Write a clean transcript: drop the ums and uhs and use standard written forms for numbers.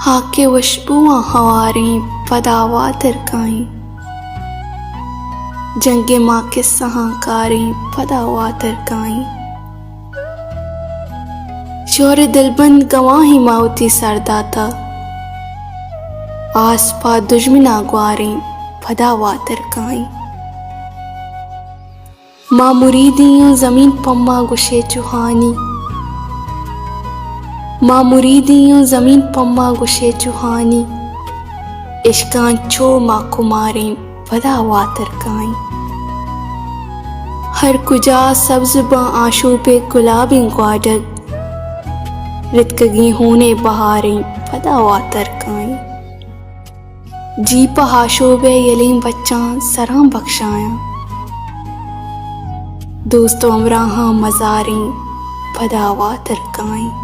हाके वशबुआ हवारें पदावा तरकाएं, जंगे माँ के सहाकारें पदावा तरकाएं। शोर दिलबंद गवाही मावती सरदाता, आस पा दुश्मना ग्वारें पदावा तरकाएं। माँ मुरीदियों जमीन पम्मा गुशे चुहानी, माँ मुरीदियों जमीन पम्मा गुशे चुहानी। इश्कान चो माँ कुमारें पदावा तरकाएं। हर कुजा सब्ज बा आशू पे गुलाबी ग्वाडग, रितकगी होने बहारें पदावा तरकाएं। जी पहाशो बे यलीम बच्चा सरां बख्शाया, दोस्तों अमराहा मजारें पदावा तरकाएं।